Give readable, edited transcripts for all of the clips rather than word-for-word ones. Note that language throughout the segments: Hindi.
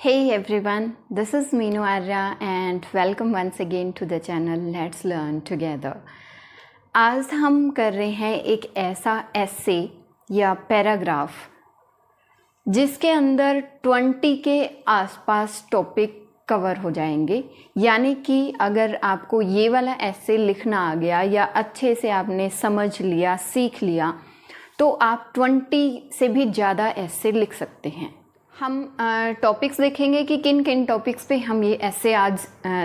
Hey everyone, this is Meenu Arya and welcome once again to the channel Let's Learn Together. आज हम कर रहे हैं एक ऐसा एसे या पैराग्राफ जिसके अंदर 20 के आसपास टॉपिक कवर हो जाएंगे। यानी कि अगर आपको ये वाला एसे लिखना आ गया या अच्छे से आपने समझ लिया, सीख लिया, तो आप 20 से भी ज़्यादा एसे लिख सकते हैं। हम टॉपिक्स देखेंगे कि किन किन टॉपिक्स पे हम ये ऐसे आज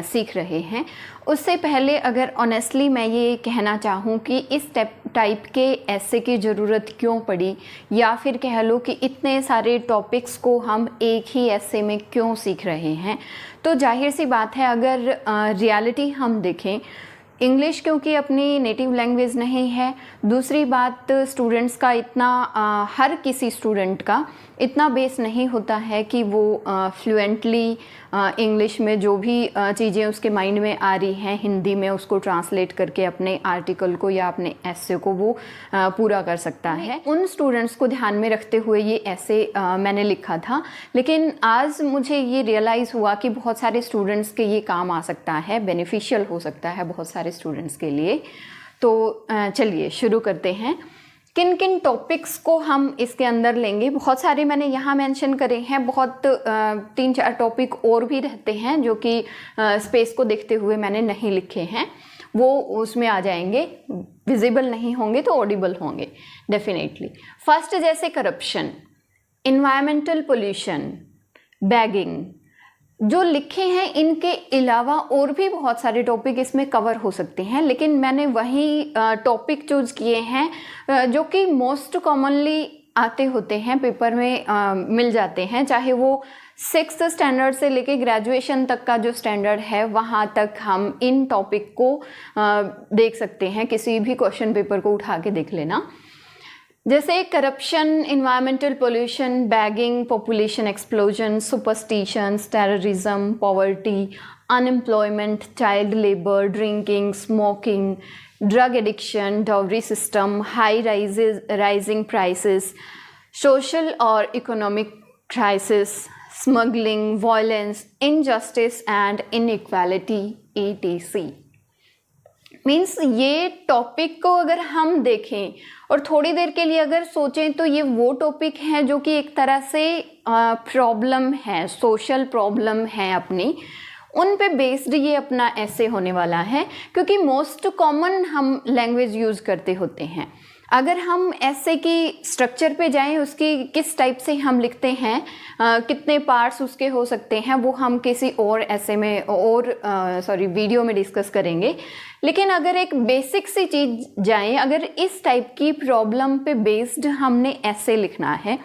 सीख रहे हैं। उससे पहले अगर ऑनेस्टली मैं ये कहना चाहूँ कि इस टाइप के ऐसे की ज़रूरत क्यों पड़ी, या फिर कह लो कि इतने सारे टॉपिक्स को हम एक ही ऐसे में क्यों सीख रहे हैं, तो जाहिर सी बात है अगर रियलिटी हम देखें, इंग्लिश क्योंकि अपनी नेटिव लैंग्वेज नहीं है, दूसरी बात स्टूडेंट्स का इतना हर किसी स्टूडेंट का इतना बेस नहीं होता है कि वो फ्लुएंटली इंग्लिश में जो भी चीज़ें उसके माइंड में आ रही हैं हिंदी में उसको ट्रांसलेट करके अपने आर्टिकल को या अपने ऐसे को वो पूरा कर सकता है। उन स्टूडेंट्स को ध्यान में रखते हुए ये ऐसे मैंने लिखा था, लेकिन आज मुझे ये रियलाइज़ हुआ कि बहुत सारे स्टूडेंट्स के ये काम आ सकता है, बेनिफिशियल हो सकता है बहुत सारे स्टूडेंट्स के लिए। तो चलिए शुरू करते हैं। किन किन टॉपिक्स को हम इसके अंदर लेंगे, बहुत सारे मैंने यहाँ मेंशन करे हैं, बहुत 3-4 टॉपिक और भी रहते हैं जो कि स्पेस को देखते हुए मैंने नहीं लिखे हैं, वो उसमें आ जाएंगे। विजिबल नहीं होंगे तो ऑडिबल होंगे डेफिनेटली। फर्स्ट जैसे करप्शन, इन्वायरमेंटल पोल्यूशन, बैगिंग, जो लिखे हैं इनके अलावा और भी बहुत सारे टॉपिक इसमें कवर हो सकते हैं, लेकिन मैंने वही टॉपिक चूज़ किए हैं जो कि मोस्ट कॉमनली आते होते हैं, पेपर में मिल जाते हैं। चाहे वो 6th स्टैंडर्ड से लेके ग्रेजुएशन तक का जो स्टैंडर्ड है वहाँ तक हम इन टॉपिक को देख सकते हैं, किसी भी क्वेश्चन पेपर को उठा के देख लेना। जैसे corruption, environmental pollution, begging, population explosion, superstitions, terrorism, poverty, unemployment, child labour, drinking, smoking, drug addiction, dowry system, high rising prices, social और economic crisis, smuggling, violence, injustice and inequality etc। Means ये टॉपिक को अगर हम देखें और थोड़ी देर के लिए अगर सोचें तो ये वो टॉपिक हैं जो कि एक तरह से प्रॉब्लम है, सोशल प्रॉब्लम है अपनी, उन पे बेस्ड ये अपना ऐसे होने वाला है, क्योंकि मोस्ट कॉमन हम लैंग्वेज यूज़ करते होते हैं। अगर हम ऐसे की स्ट्रक्चर पे जाएं, उसकी किस टाइप से हम लिखते हैं, कितने पार्ट्स उसके हो सकते हैं, वो हम किसी और ऐसे में और वीडियो में डिस्कस करेंगे। लेकिन अगर एक बेसिक सी चीज़ जाएं, अगर इस टाइप की प्रॉब्लम पे बेस्ड हमने ऐसे लिखना है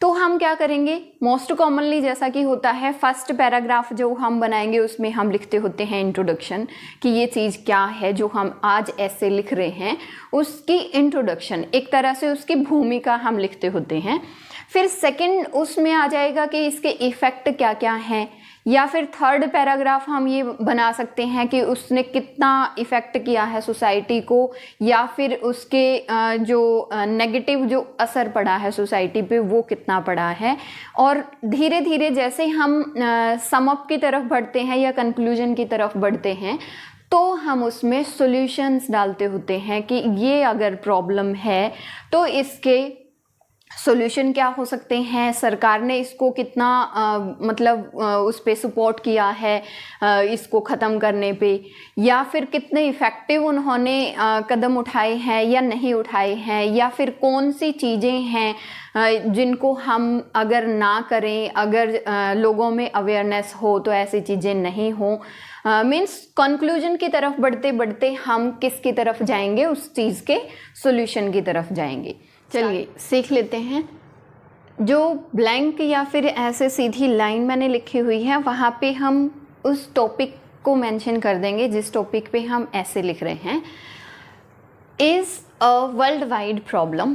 तो हम क्या करेंगे, मोस्ट कॉमनली जैसा कि होता है फर्स्ट पैराग्राफ जो हम बनाएंगे उसमें हम लिखते होते हैं इंट्रोडक्शन, कि ये चीज़ क्या है जो हम आज ऐसे लिख रहे हैं, उसकी इंट्रोडक्शन, एक तरह से उसकी भूमिका हम लिखते होते हैं। फिर सेकंड उसमें आ जाएगा कि इसके इफ़ेक्ट क्या क्या हैं, या फिर थर्ड पैराग्राफ हम ये बना सकते हैं कि उसने कितना इफ़ेक्ट किया है सोसाइटी को, या फिर उसके जो नेगेटिव जो असर पड़ा है सोसाइटी पे वो कितना पड़ा है। और धीरे धीरे जैसे हम सम अप की तरफ बढ़ते हैं या कंक्लूजन की तरफ बढ़ते हैं तो हम उसमें सॉल्यूशंस डालते होते हैं कि ये अगर प्रॉब्लम है तो इसके सॉल्यूशन क्या हो सकते हैं, सरकार ने इसको कितना उस पे सपोर्ट किया है इसको ख़त्म करने पे, या फिर कितने इफ़ेक्टिव उन्होंने कदम उठाए हैं या नहीं उठाए हैं, या फिर कौन सी चीज़ें हैं जिनको हम अगर ना करें, अगर लोगों में अवेयरनेस हो तो ऐसी चीज़ें नहीं हो। मीन्स कंक्लूजन की तरफ बढ़ते बढ़ते हम किसकी तरफ जाएंगे, उस चीज़ के सॉल्यूशन की तरफ जाएंगे। चलिए सीख लेते हैं। जो ब्लैंक या फिर ऐसे सीधी लाइन मैंने लिखी हुई है वहाँ पे हम उस टॉपिक को मेंशन कर देंगे जिस टॉपिक पे हम ऐसे लिख रहे हैं। Is a world wide problem,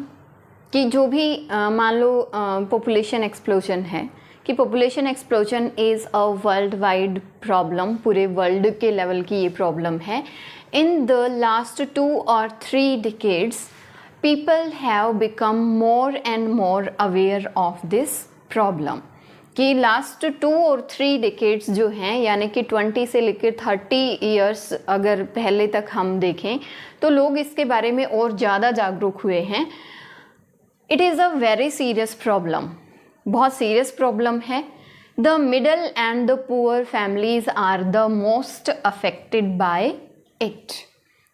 कि जो भी मान लो पॉपुलेशन एक्सप्लोजन है, कि population explosion is a world wide problem, पूरे वर्ल्ड के लेवल की ये प्रॉब्लम है। In the last 2 or 3 decades people have become more and more aware of this problem, कि लास्ट 2 और 3 डिकेड्स जो हैं, यानी कि 20 से लेकर 30 इयर्स अगर पहले तक हम देखें तो लोग इसके बारे में और ज़्यादा जागरूक हुए हैं। It is a very serious problem, बहुत सीरियस प्रॉब्लम है। The middle and the poor families are the most affected by it.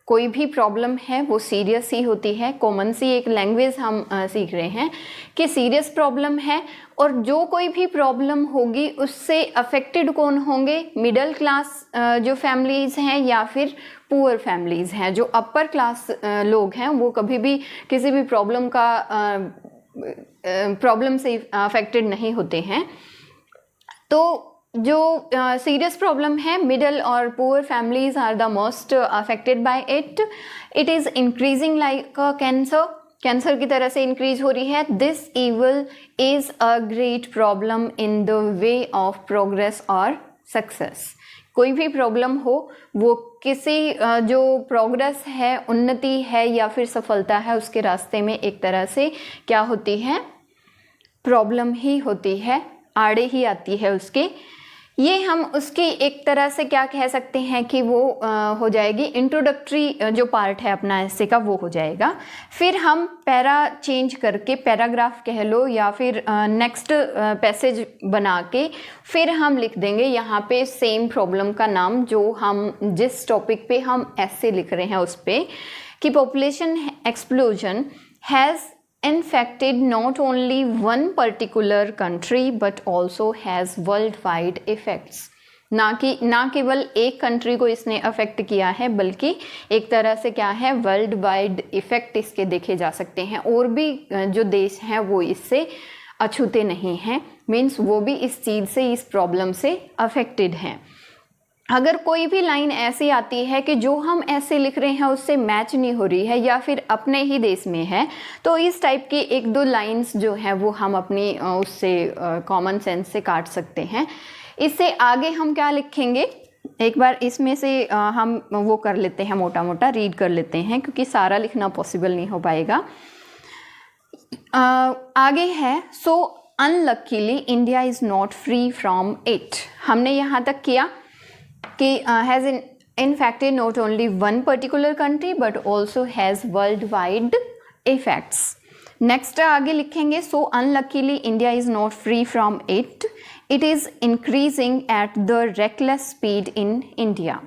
कोई भी प्रॉब्लम है वो सीरियस ही होती है। कॉमन सी एक लैंग्वेज हम सीख रहे हैं कि सीरियस प्रॉब्लम है, और जो कोई भी प्रॉब्लम होगी उससे अफेक्टेड कौन होंगे? मिडिल क्लास जो फैमिलीज़ हैं या फिर पुअर फैमिलीज़ हैं। जो अपर क्लास लोग हैं वो कभी भी किसी भी प्रॉब्लम से अफेक्टेड नहीं होते हैं। तो जो सीरियस प्रॉब्लम है, मिडिल और poor families are the most affected by it. It is increasing like a cancer की तरह से इंक्रीज हो रही है। This evil is a great problem in the way of progress और सक्सेस। कोई भी प्रॉब्लम हो वो किसी जो प्रोग्रेस है, उन्नति है या फिर सफलता है, उसके रास्ते में एक तरह से क्या होती है? प्रॉब्लम ही होती है, आड़े ही आती है उसके। ये हम उसकी एक तरह से क्या कह सकते हैं कि वो हो जाएगी इंट्रोडक्टरी जो पार्ट है अपना ऐसे का, वो हो जाएगा। फिर हम पैरा चेंज करके, पैराग्राफ कह लो या फिर नेक्स्ट पैसेज बना के फिर हम लिख देंगे यहाँ पे सेम प्रॉब्लम का नाम, जो हम जिस टॉपिक पे हम ऐसे लिख रहे हैं उस पे, कि population explosion has infected not only one particular country but also has worldwide effects। ना केवल एक कंट्री को इसने अफेक्ट किया है, बल्कि एक तरह से क्या है, वर्ल्ड वाइड इफेक्ट इसके देखे जा सकते हैं। और भी जो देश हैं वो इससे अछूते नहीं हैं, मीन्स वो भी इस चीज़ से, इस प्रॉब्लम से अफेक्टेड हैं। अगर कोई भी लाइन ऐसी आती है कि जो हम ऐसे लिख रहे हैं उससे मैच नहीं हो रही है या फिर अपने ही देश में है, तो इस टाइप की 1-2 लाइंस जो हैं वो हम अपनी उससे कॉमन सेंस से काट सकते हैं। इससे आगे हम क्या लिखेंगे, एक बार इसमें से हम वो कर लेते हैं, मोटा मोटा रीड कर लेते हैं, क्योंकि सारा लिखना पॉसिबल नहीं हो पाएगा। आगे है, so unluckily India is not free from it. हमने यहाँ तक किया कि has infected not only one particular country but also has worldwide effects। Next आगे लिखेंगे, so unluckily India is not free from it, it is increasing at the reckless speed in India।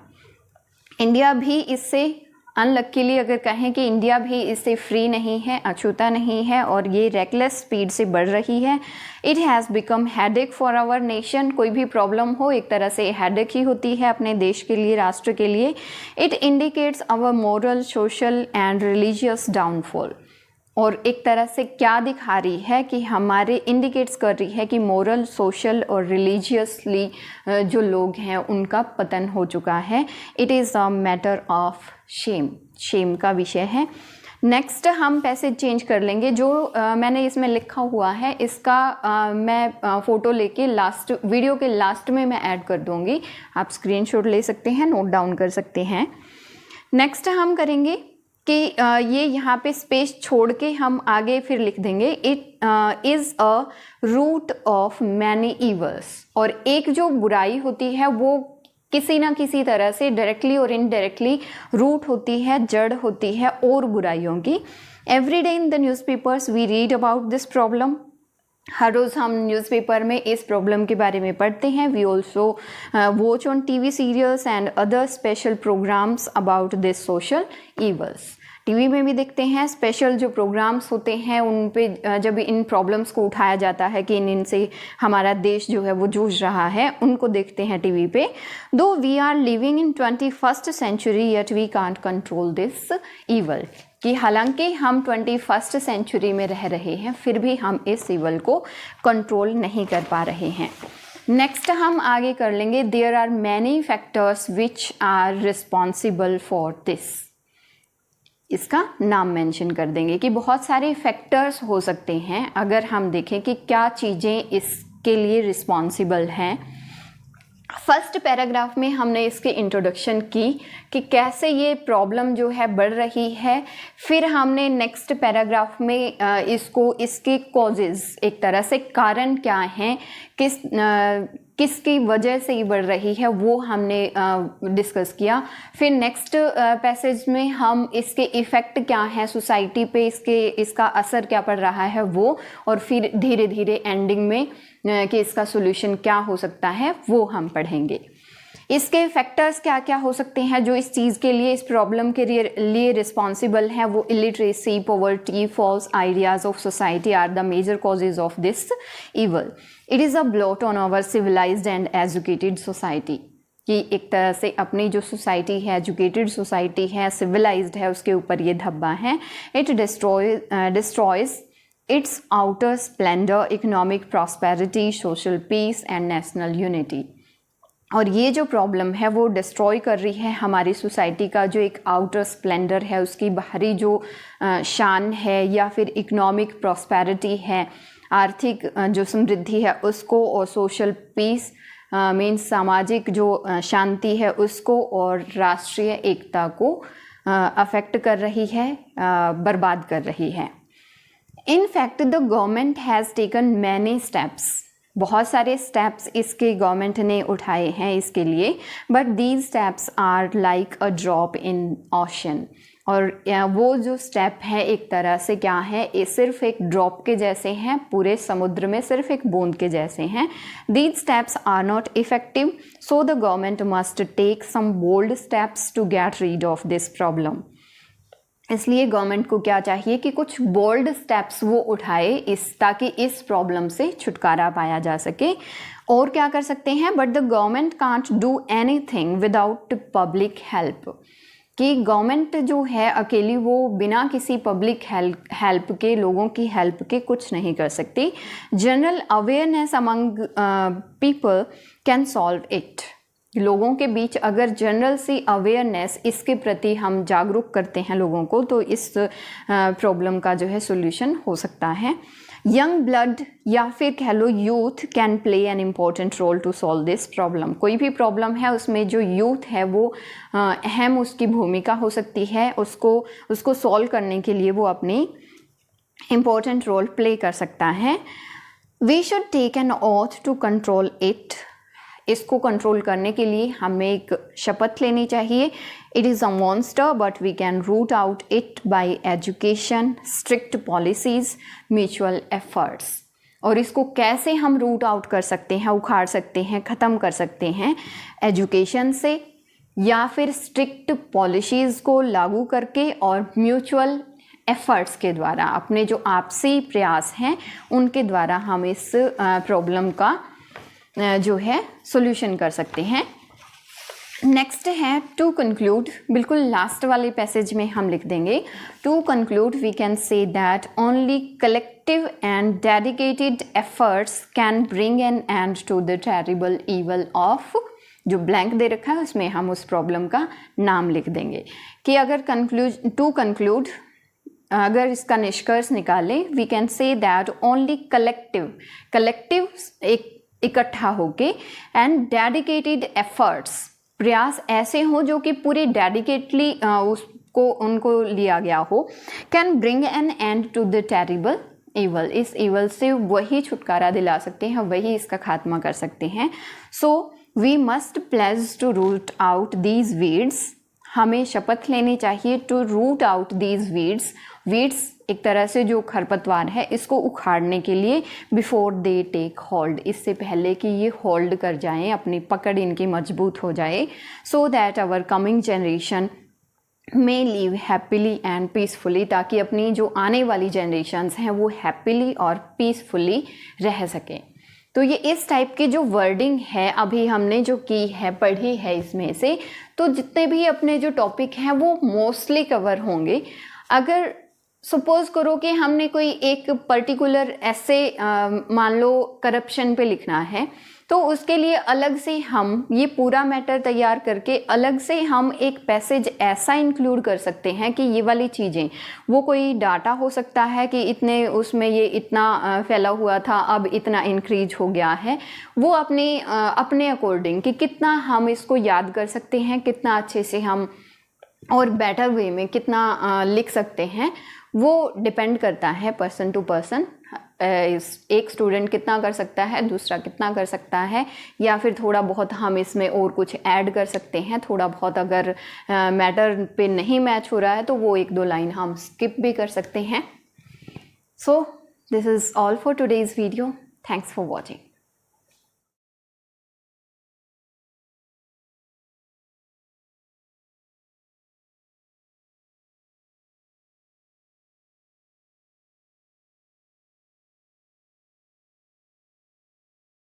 India भी इससे, अनलक्कीली अगर कहें कि इंडिया भी इससे फ्री नहीं है, अछूता नहीं है, और ये रेकलेस स्पीड से बढ़ रही है। It has become headache for our nation. कोई भी प्रॉब्लम हो एक तरह से हेडेक ही होती है अपने देश के लिए, राष्ट्र के लिए। It indicates our moral, social and religious downfall. और एक तरह से क्या दिखा रही है कि हमारे इंडिकेट्स कर रही है कि मोरल, सोशल और रिलीजियसली जो लोग हैं उनका पतन हो चुका है। It is a matter of shame का विषय है। नेक्स्ट हम पैसेज चेंज कर लेंगे। जो मैंने इसमें लिखा हुआ है इसका मैं फ़ोटो लेके लास्ट वीडियो के लास्ट में मैं ऐड कर दूँगी, आप स्क्रीनशॉट ले सकते हैं, नोट डाउन कर सकते हैं। नेक्स्ट हम करेंगे कि ये यहाँ पे स्पेस छोड़ के हम आगे फिर लिख देंगे, it is a root of many evils. और एक जो बुराई होती है वो किसी ना किसी तरह से डायरेक्टली और इनडायरेक्टली रूट होती है, जड़ होती है और बुराइयों की। Every day in the newspapers we read about this problem. हर रोज़ हम न्यूज़पेपर में इस प्रॉब्लम के बारे में पढ़ते हैं। We also watch on TV serials and other special programmes about this social evils. TV में भी देखते हैं, स्पेशल जो प्रोग्राम्स होते हैं उन पे जब इन प्रॉब्लम्स को उठाया जाता है कि इनसे हमारा देश जो है वो जूझ रहा है, उनको देखते हैं टीवी पे। Though we are living in 21st century yet we can't control this evil. कि हालांकि हम 21st सेंचुरी में रह रहे हैं, फिर भी हम इस ईवल को कंट्रोल नहीं कर पा रहे हैं। नेक्स्ट हम आगे कर लेंगे, there are many factors which are responsible for this. इसका नाम मेंशन कर देंगे कि बहुत सारे फैक्टर्स हो सकते हैं। अगर हम देखें कि क्या चीज़ें इसके लिए रिस्पॉन्सिबल हैं, फर्स्ट पैराग्राफ में हमने इसकी इंट्रोडक्शन की कि कैसे ये प्रॉब्लम जो है बढ़ रही है। फिर हमने नेक्स्ट पैराग्राफ में इसके कॉजेज़, एक तरह से कारण क्या हैं, किसकी वजह से ये बढ़ रही है, वो हमने डिस्कस किया। फिर नेक्स्ट पैसेज में हम इसके इफ़ेक्ट क्या है सोसाइटी पे, इसका असर क्या पड़ रहा है वो, और फिर धीरे धीरे एंडिंग में कि इसका सोल्यूशन क्या हो सकता है वो हम पढ़ेंगे। इसके फैक्टर्स क्या क्या हो सकते हैं जो इस चीज़ के लिए, इस प्रॉब्लम के लिए रिस्पॉन्सिबल हैं, वो illiteracy, poverty, false ideas of society are the major causes of this evil. It is a blot on our civilised and educated society, कि एक तरह से अपनी जो सोसाइटी है, एजुकेटेड सोसाइटी है, सिविलाइज्ड है, उसके ऊपर ये धब्बा है। It destroys its outer splendour, economic prosperity, social peace and national unity. और ये जो प्रॉब्लम है वो डिस्ट्रॉय कर रही है हमारी सोसाइटी का जो एक आउटर स्प्लेंडर है, उसकी बाहरी जो शान है, या फिर इकोनॉमिक प्रॉस्पेरिटी है, आर्थिक जो समृद्धि है उसको, और सोशल पीस मीन्स सामाजिक जो शांति है उसको, और राष्ट्रीय एकता को अफेक्ट कर रही है, बर्बाद कर रही है। In fact the government has taken many steps, बहुत सारे स्टेप्स इसके गवर्नमेंट ने उठाए हैं इसके लिए, but these steps are like a drop in ocean. और वो जो स्टेप है एक तरह से क्या है, ये सिर्फ एक ड्रॉप के जैसे हैं, पूरे समुद्र में सिर्फ एक बूंद के जैसे हैं। These steps are not effective, so the government must take some bold steps to get rid of this problem. इसलिए गवर्नमेंट को क्या चाहिए कि कुछ बोल्ड स्टेप्स वो उठाए ताकि इस प्रॉब्लम से छुटकारा पाया जा सके। और क्या कर सकते हैं, but the government can't do anything without public help, कि गवर्नमेंट जो है अकेली वो बिना किसी पब्लिक हेल्प के, लोगों की हेल्प के कुछ नहीं कर सकती। General awareness among people can solve it. लोगों के बीच अगर जनरल सी अवेयरनेस, इसके प्रति हम जागरूक करते हैं लोगों को, तो इस प्रॉब्लम का जो है सॉल्यूशन हो सकता है। यंग ब्लड या फिर कह लो youth can play an important role to solve this problem. कोई भी प्रॉब्लम है उसमें जो यूथ है वो अहम उसकी भूमिका हो सकती है, उसको सॉल्व करने के लिए वो अपनी इम्पॉर्टेंट रोल प्ले कर सकता है। We should take an oath to control it. इसको कंट्रोल करने के लिए हमें एक शपथ लेनी चाहिए। It is a monster but we can root out it by education, strict policies, mutual efforts. और इसको कैसे हम रूट आउट कर सकते हैं, उखाड़ सकते हैं, ख़त्म कर सकते हैं, एजुकेशन से, या फिर स्ट्रिक्ट पॉलिसीज़ को लागू करके, और म्यूचुअल एफर्ट्स के द्वारा, अपने जो आपसी प्रयास हैं उनके द्वारा हम इस प्रॉब्लम का जो है सॉल्यूशन कर सकते हैं। नेक्स्ट है टू कंक्लूड, बिल्कुल लास्ट वाले पैसेज में हम लिख देंगे, to conclude we can say that only collective and dedicated efforts can bring an end to the terrible evil of, जो ब्लैंक दे रखा है उसमें हम उस प्रॉब्लम का नाम लिख देंगे कि अगर टू कंक्लूड, अगर इसका निष्कर्ष निकालें, we can say that only collective एक इकट्ठा होके, एंड डेडिकेटेड एफर्ट्स, प्रयास ऐसे हों जो कि पूरी डेडिकेटली उनको लिया गया हो, can bring an end to the terrible evil. इस ईवल से वही छुटकारा दिला सकते हैं, वही इसका खात्मा कर सकते हैं। So we must pledge to root out these weeds, हमें शपथ लेनी चाहिए to root out these weeds. एक तरह से जो खरपतवार है इसको उखाड़ने के लिए, बिफोर दे टेक होल्ड, इससे पहले कि ये होल्ड कर जाएं, अपनी पकड़ इनकी मजबूत हो जाए, so that our coming generation may live happily and peacefully, ताकि अपनी जो आने वाली जनरेशन्स हैं वो हैप्पीली और पीसफुली रह सकें। तो ये इस टाइप की जो वर्डिंग है अभी हमने जो की है, पढ़ी है, इसमें से तो जितने भी अपने जो टॉपिक हैं वो मोस्टली कवर होंगे। अगर सपोज करो कि हमने कोई एक पर्टिकुलर ऐसे मान लो करप्शन पे लिखना है, तो उसके लिए अलग से हम ये पूरा मैटर तैयार करके अलग से हम एक पैसेज ऐसा इंक्लूड कर सकते हैं कि ये वाली चीज़ें, वो कोई डाटा हो सकता है कि इतने उसमें ये इतना फैला हुआ था, अब इतना इंक्रीज हो गया है, वो अपने अकॉर्डिंग कि कितना हम इसको याद कर सकते हैं, कितना अच्छे से हम और बेटर वे में कितना लिख सकते हैं, वो डिपेंड करता है पर्सन टू पर्सन। एक स्टूडेंट कितना कर सकता है, दूसरा कितना कर सकता है, या फिर थोड़ा बहुत हम इसमें और कुछ ऐड कर सकते हैं। थोड़ा बहुत अगर मैटर पे नहीं मैच हो रहा है तो वो 1-2 लाइन हम स्किप भी कर सकते हैं। So this is all for today's video. Thanks for watching.